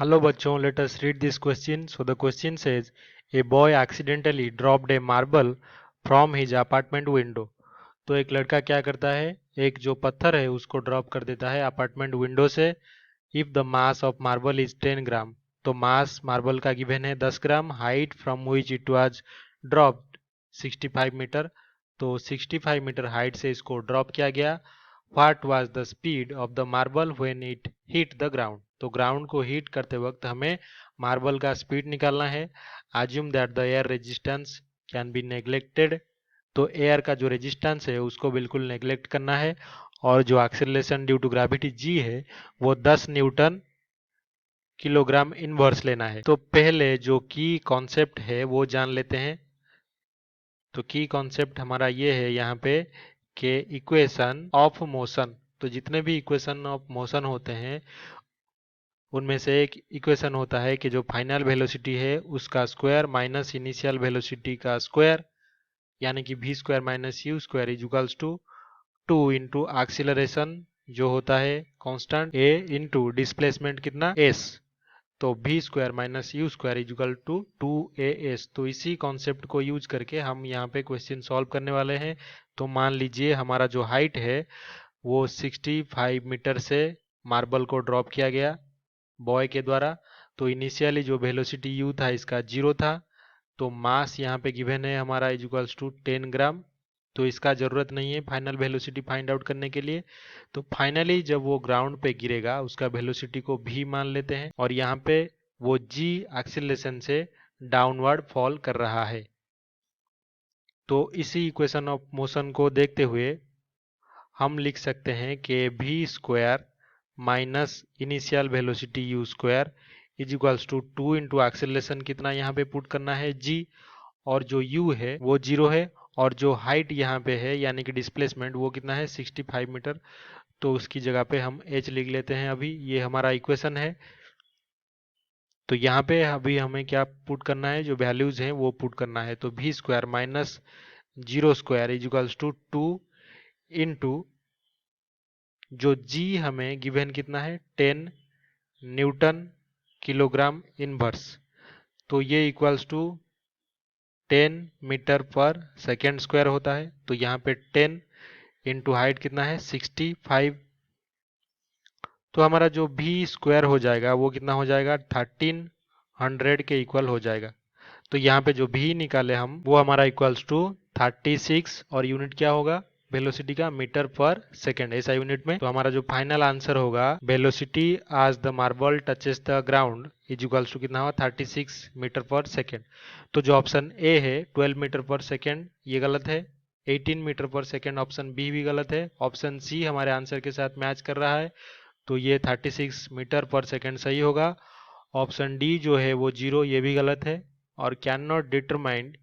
Hello बच्चों, let us read this question. So the question says, a boy accidentally dropped a marble from his apartment window. तो एक लड़का क्या करता है, एक जो पत्थर है उसको ड्रॉप कर देता है अपार्टमेंट विंडो से. If the mass of marble is 10 gram, तो मास मार्बल का गिवन है 10 gram. Height from which it was dropped 65 meter. तो 65 मीटर हाइट से इसको ड्रॉप किया गया. What was the speed of the marble when it hit the ground. तो ground को हिट करते वक्त हमें मार्बल का स्पीड निकालना है. Assume that the air resistance can be neglected. तो एयर का जो रेजिस्टेंस है उसको बिल्कुल नेग्लेक्ट करना है. और जो acceleration due to gravity G है वो 10 न्यूटन किलोग्राम इनवर्स लेना है. तो पहले जो की कॉन्सेप्ट है वो जान लेते हैं. तो की कॉन्सेप्ट हमारा ये है यहाँ पे कि इक्वेशन ऑफ मोशन. तो जितने भी इक्वेशन ऑफ मोशन होते हैं उनमें से एक इक्वेशन होता है कि जो फाइनल वेलोसिटी है उसका स्क्वायर माइनस इनिशियल वेलोसिटी का स्क्वायर, यानी कि v square minus u square is equals to 2 into acceleration जो होता है कांस्टेंट a इंटू डिस्प्लेसमेंट कितना s. तो v square minus u square is equal to 2as. तो इसी कॉन्सेप्ट को यूज करके हम यहाँ पे क्वेश्चन सॉल्व करने वाले हैं. तो मान लीजिए हमारा जो हाइट है वो 65 मीटर से मार्बल को ड्रॉप किया गया बॉय के द्वारा. तो इनिशियली जो वेलोसिटी u था इसका 0 था. तो मास यहाँ पे गिवन है हमारा इज इक्वल्स टू 10 ग्राम. तो इसका ज़रूरत नहीं है फाइनल वेलोसिटी फाइंड आउट करने के लिए. तो फाइनली जब वो ग्राउंड पे गिरेगा उसका वेलोसिटी को v मान लेते हैं और यहाँ पे वो g एक्सीलरेशन से डाउनवर्ड फॉल कर रहा है. तो इसी इक्वेशन ऑफ मोशन को देखते हुए हम लिख सकते हैं कि v square minus initial velocity u square is equals to 2 into acceleration कितना यहाँ पे पुट करना है g, और जो u है वो 0 है, और जो हाइट यहाँ पे है यानी कि डिस्प्लेसमेंट वो कितना है 65 मीटर. तो उसकी जगह पे हम h लिख लेते हैं. अभी ये हमारा इक्वेशन है. तो यहाँ पे अभी हमें क्या पुट करना है, जो वैल्यूज हैं वो पुट करना है. तो v square minus 0 square is equals to 2 into जो g हमें गिवन कितना है 10 न्यूटन किलोग्राम इनवर्स. तो ये equals to 10 metre per second square होता है. तो यहाँ पे 10 इंटू हाइट कितना है 65. तो हमारा जो भी स्क्वायर हो जाएगा वो कितना हो जाएगा 1300 के इक्वल हो जाएगा. तो यहाँ पे जो भी निकाले हम वो हमारा इक्वल्स टू 36, और यूनिट क्या होगा वेलोसिटी का मीटर पर सेकेंड ऐसा यूनिट में. तो हमारा जो फाइनल आंसर होगा velocity as the marble touches the ground is equals to कितना होगा 36 मीटर पर सेकेंड. तो जो ऑप्शन ए है 12 मीटर पर सेकेंड ये गलत है. 18 metre per second option B भी गलत है. ऑप्शन सी हमारे आंसर के साथ मैच कर रहा है. तो ये 36 मीटर पर सेकेंड सही होगा. ऑप्शन डी जो है वो 0 ये भी गलत है. और कैन नॉट डिटरमाइन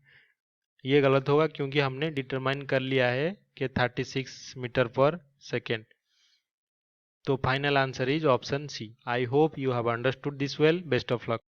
ये गलत होगा क्योंकि हमने डिटरमाइन कर लिया है कि 36 मीटर पर सेकेंड. तो final answer is option C. I hope you have understood this well. Best of luck.